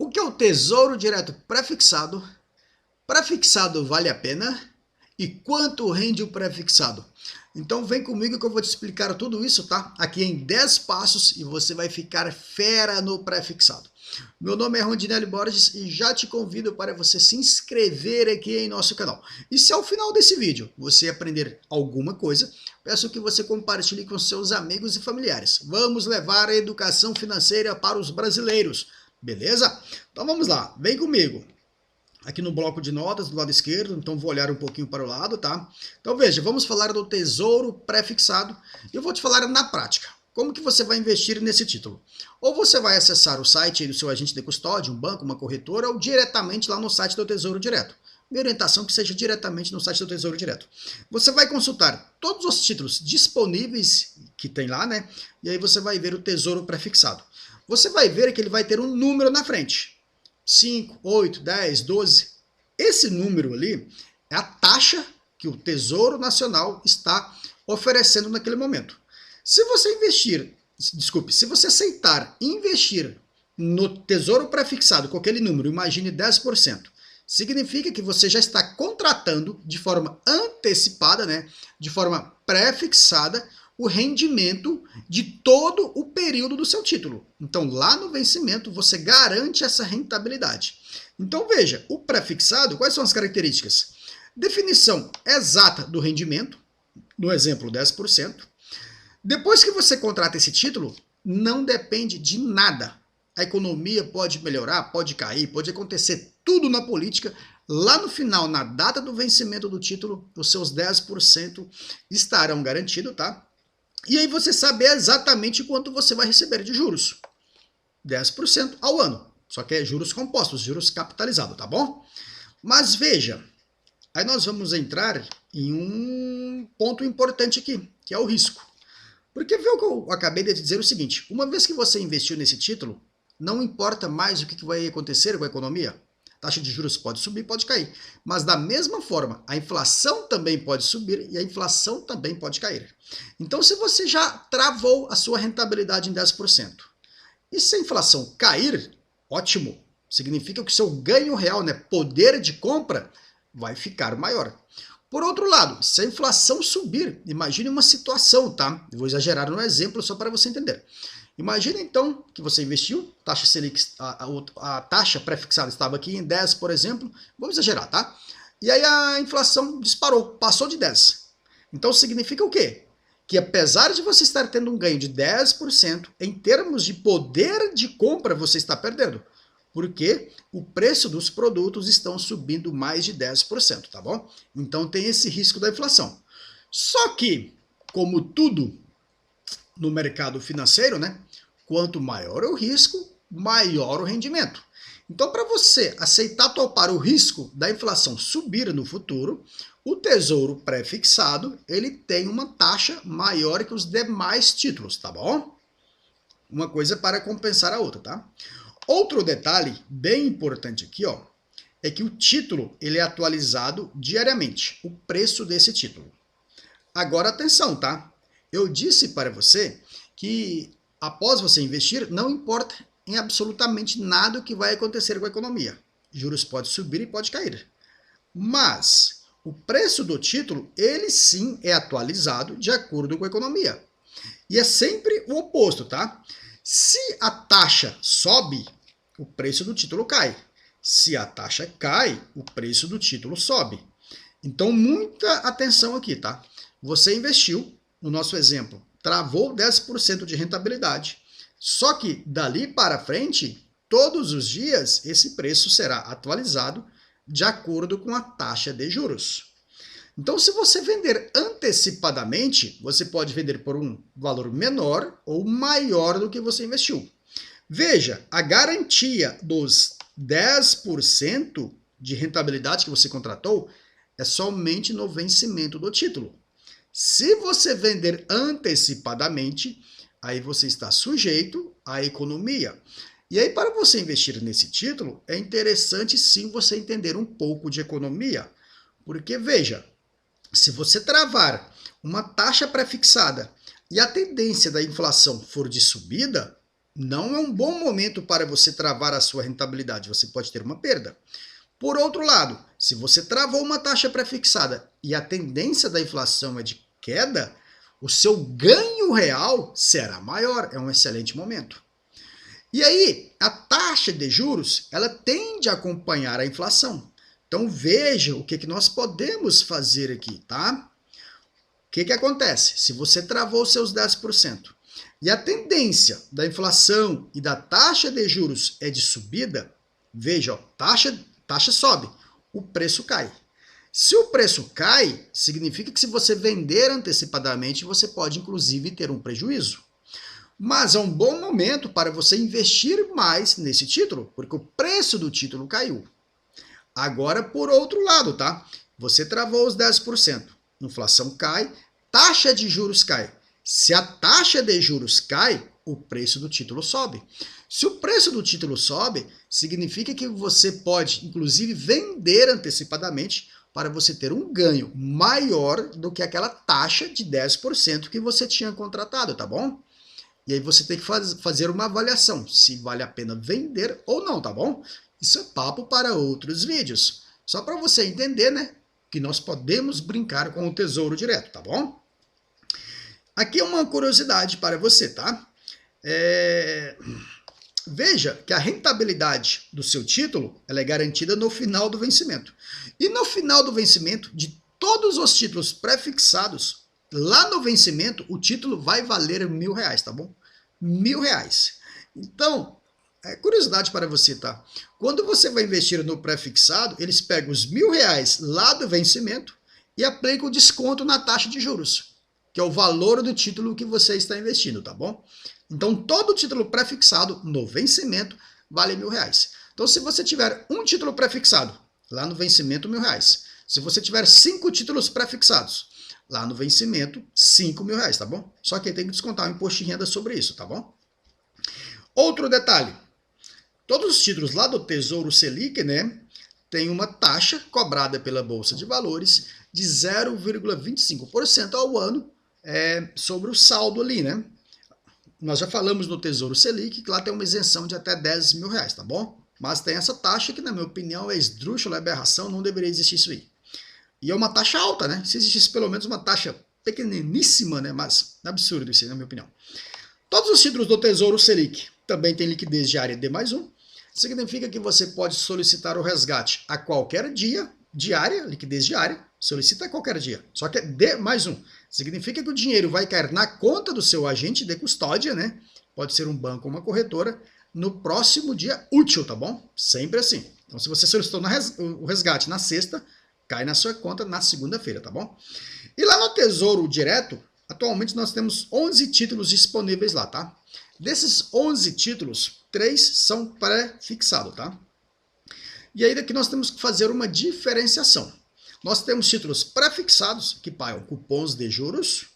O que é o Tesouro Direto pré-fixado? Pré-fixado vale a pena? E quanto rende o pré-fixado? Então vem comigo que eu vou te explicar tudo isso, tá? Aqui em 10 passos e você vai ficar fera no pré-fixado. Meu nome é Rondinelli Borges e já te convido para você se inscrever aqui em nosso canal. E se ao final desse vídeo você aprender alguma coisa, peço que você compartilhe com seus amigos e familiares. Vamos levar a educação financeira para os brasileiros, beleza? Então vamos lá, vem comigo. Aqui no bloco de notas, do lado esquerdo, então vou olhar um pouquinho para o lado, tá? Então veja, vamos falar do tesouro pré-fixado e eu vou te falar na prática. Como que você vai investir nesse título? Ou você vai acessar o site do seu agente de custódia, um banco, uma corretora, ou diretamente lá no site do Tesouro Direto. Minha orientação é que seja diretamente no site do Tesouro Direto. Você vai consultar todos os títulos disponíveis que tem lá, né? E aí você vai ver o tesouro pré-fixado. Você vai ver que ele vai ter um número na frente. 5, 8, 10, 12. Esse número ali é a taxa que o Tesouro Nacional está oferecendo naquele momento. Se você se você aceitar investir no Tesouro pré-fixado com aquele número, imagine 10%, significa que você já está contratando de forma antecipada, né, de forma pré-fixada, o rendimento de todo o período do seu título. Então, lá no vencimento, você garante essa rentabilidade. Então, veja, o pré-fixado, quais são as características? Definição exata do rendimento, no exemplo 10%. Depois que você contrata esse título, não depende de nada. A economia pode melhorar, pode cair, pode acontecer tudo na política. Lá no final, na data do vencimento do título, os seus 10% estarão garantidos, tá? E aí você sabe exatamente quanto você vai receber de juros. 10% ao ano. Só que é juros compostos, juros capitalizados, tá bom? Mas veja, aí nós vamos entrar em um ponto importante aqui, que é o risco. Porque viu que eu acabei de dizer o seguinte, uma vez que você investiu nesse título, não importa mais o que vai acontecer com a economia. A taxa de juros pode subir, pode cair. Mas da mesma forma, a inflação também pode subir e a inflação também pode cair. Então, se você já travou a sua rentabilidade em 10%, e se a inflação cair, ótimo. Significa que o seu ganho real, né, poder de compra, vai ficar maior. Por outro lado, se a inflação subir, imagine uma situação, tá? Eu vou exagerar no exemplo só para você entender. Imagina então que você investiu, taxa Selic, a taxa pré-fixada estava aqui em 10, por exemplo, vamos exagerar, tá? E aí a inflação disparou, passou de 10. Então significa o quê? Que apesar de você estar tendo um ganho de 10%, em termos de poder de compra você está perdendo. Porque o preço dos produtos estão subindo mais de 10%, tá bom? Então tem esse risco da inflação. Só que, como tudo no mercado financeiro, né? Quanto maior o risco, maior o rendimento. Então, para você aceitar topar o risco da inflação subir no futuro, o Tesouro pré-fixado, ele tem uma taxa maior que os demais títulos, tá bom? Uma coisa para compensar a outra, tá? Outro detalhe bem importante aqui, ó, é que o título ele é atualizado diariamente, o preço desse título. Agora atenção, tá? Eu disse para você que após você investir, não importa em absolutamente nada o que vai acontecer com a economia. Juros pode subir e pode cair. Mas o preço do título, ele sim é atualizado de acordo com a economia. E é sempre o oposto, tá? Se a taxa sobe, o preço do título cai. Se a taxa cai, o preço do título sobe. Então, muita atenção aqui, tá? Você investiu, no nosso exemplo, travou 10% de rentabilidade. Só que dali para frente, todos os dias, esse preço será atualizado de acordo com a taxa de juros. Então, se você vender antecipadamente, você pode vender por um valor menor ou maior do que você investiu. Veja, a garantia dos 10% de rentabilidade que você contratou é somente no vencimento do título. Se você vender antecipadamente, aí você está sujeito à economia. E aí, para você investir nesse título, é interessante sim você entender um pouco de economia. Porque, veja, se você travar uma taxa pré-fixada e a tendência da inflação for de subida, não é um bom momento para você travar a sua rentabilidade, você pode ter uma perda. Por outro lado, se você travou uma taxa pré-fixada e a tendência da inflação é de queda, o seu ganho real será maior, é um excelente momento. E aí, a taxa de juros, ela tende a acompanhar a inflação. Então veja o que nós podemos fazer aqui, tá? O que acontece? Se você travou seus 10% e a tendência da inflação e da taxa de juros é de subida, veja, ó, taxa sobe, o preço cai. Se o preço cai, significa que se você vender antecipadamente, você pode inclusive ter um prejuízo. Mas é um bom momento para você investir mais nesse título, porque o preço do título caiu. Agora, por outro lado, tá? Você travou os 10%, inflação cai, taxa de juros cai. Se a taxa de juros cai, o preço do título sobe. Se o preço do título sobe, significa que você pode, inclusive, vender antecipadamente para você ter um ganho maior do que aquela taxa de 10% que você tinha contratado, tá bom? E aí você tem que fazer uma avaliação, se vale a pena vender ou não, tá bom? Isso é papo para outros vídeos. Só para você entender, né, que nós podemos brincar com o Tesouro Direto, tá bom? Aqui é uma curiosidade para você, tá? Veja que a rentabilidade do seu título ela é garantida no final do vencimento. E no final do vencimento, de todos os títulos pré-fixados, lá no vencimento, o título vai valer R$1.000, tá bom? R$1.000. Então, curiosidade para você, tá? Quando você vai investir no pré-fixado, eles pegam os R$1.000 lá do vencimento e aplicam o desconto na taxa de juros, que é o valor do título que você está investindo, tá bom? Então, todo título pré-fixado no vencimento vale R$1.000. Então, se você tiver um título pré-fixado, lá no vencimento, R$1.000. Se você tiver 5 títulos pré-fixados, lá no vencimento, R$5.000, tá bom? Só que tem que descontar o imposto de renda sobre isso, tá bom? Outro detalhe, todos os títulos lá do Tesouro Selic, né, tem uma taxa cobrada pela Bolsa de Valores de 0,25% ao ano sobre o saldo ali, né? Nós já falamos no Tesouro Selic que lá tem uma isenção de até R$10.000, tá bom? Mas tem essa taxa que, na minha opinião, é esdrúxula, é aberração, não deveria existir isso aí. E é uma taxa alta, né? Se existisse pelo menos uma taxa pequeniníssima, né? Mas absurdo isso aí, na minha opinião. Todos os títulos do Tesouro Selic também têm liquidez diária D+1. Significa que você pode solicitar o resgate a qualquer dia, liquidez diária, solicita a qualquer dia. Só que é D+1. Significa que o dinheiro vai cair na conta do seu agente de custódia, né? Pode ser um banco ou uma corretora, no próximo dia útil, tá bom? Sempre assim. Então, se você solicitou o resgate na sexta, cai na sua conta na segunda-feira, tá bom? E lá no Tesouro Direto, atualmente nós temos 11 títulos disponíveis lá, tá? Desses 11 títulos, 3 são pré-fixados, tá? E aí daqui nós temos que fazer uma diferenciação. Nós temos títulos pré-fixados que pagam cupons de juros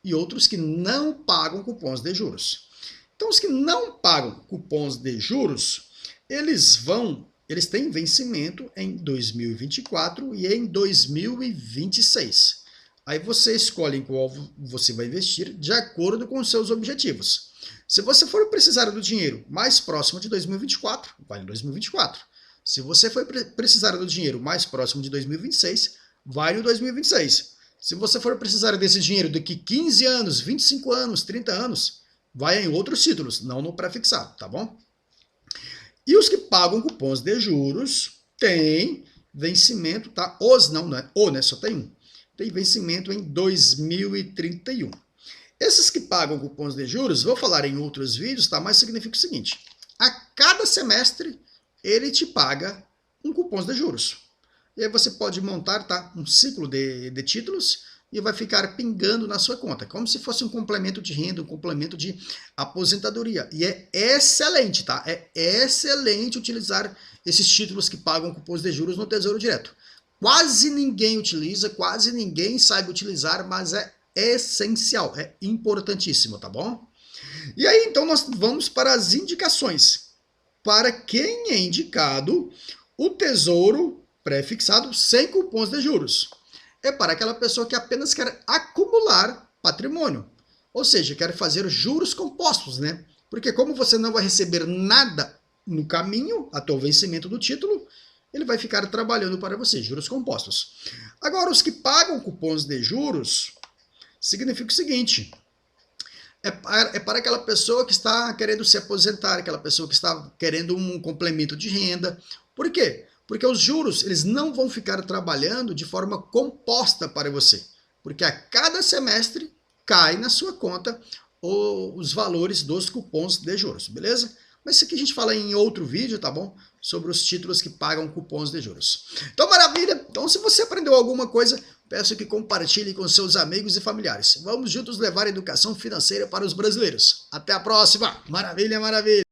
e outros que não pagam cupons de juros. Então, os que não pagam cupons de juros, eles têm vencimento em 2024 e em 2026. Aí você escolhe em qual você vai investir de acordo com os seus objetivos. Se você for precisar do dinheiro mais próximo de 2024, vai em 2024. Se você for precisar do dinheiro mais próximo de 2026, vai no 2026. Se você for precisar desse dinheiro daqui 15 anos, 25 anos, 30 anos, vai em outros títulos, não no pré-fixado, tá bom? E os que pagam cupons de juros têm vencimento, tá? Não é o, né? Só tem um. Tem vencimento em 2031. Esses que pagam cupons de juros, vou falar em outros vídeos, tá? Mas significa o seguinte, a cada semestre ele te paga um cupom de juros. E aí você pode montar, tá, um ciclo de títulos e vai ficar pingando na sua conta, como se fosse um complemento de renda, um complemento de aposentadoria. E é excelente, tá? É excelente utilizar esses títulos que pagam cupons de juros no Tesouro Direto. Quase ninguém utiliza, quase ninguém sabe utilizar, mas é essencial, é importantíssimo, tá bom? E aí, então, nós vamos para as indicações. Para quem é indicado o Tesouro pré-fixado sem cupons de juros? É para aquela pessoa que apenas quer acumular patrimônio, ou seja, quer fazer juros compostos, né? Porque como você não vai receber nada no caminho até o vencimento do título, ele vai ficar trabalhando para você, juros compostos. Agora, os que pagam cupons de juros, significa o seguinte, é para aquela pessoa que está querendo se aposentar, aquela pessoa que está querendo um complemento de renda. Por quê? Porque os juros, eles não vão ficar trabalhando de forma composta para você, porque a cada semestre cai na sua conta os valores dos cupons de juros, beleza? Mas isso aqui a gente fala em outro vídeo, tá bom? Sobre os títulos que pagam cupons de juros. Então, maravilha! Então, se você aprendeu alguma coisa, peço que compartilhe com seus amigos e familiares. Vamos juntos levar a educação financeira para os brasileiros. Até a próxima! Maravilha, maravilha!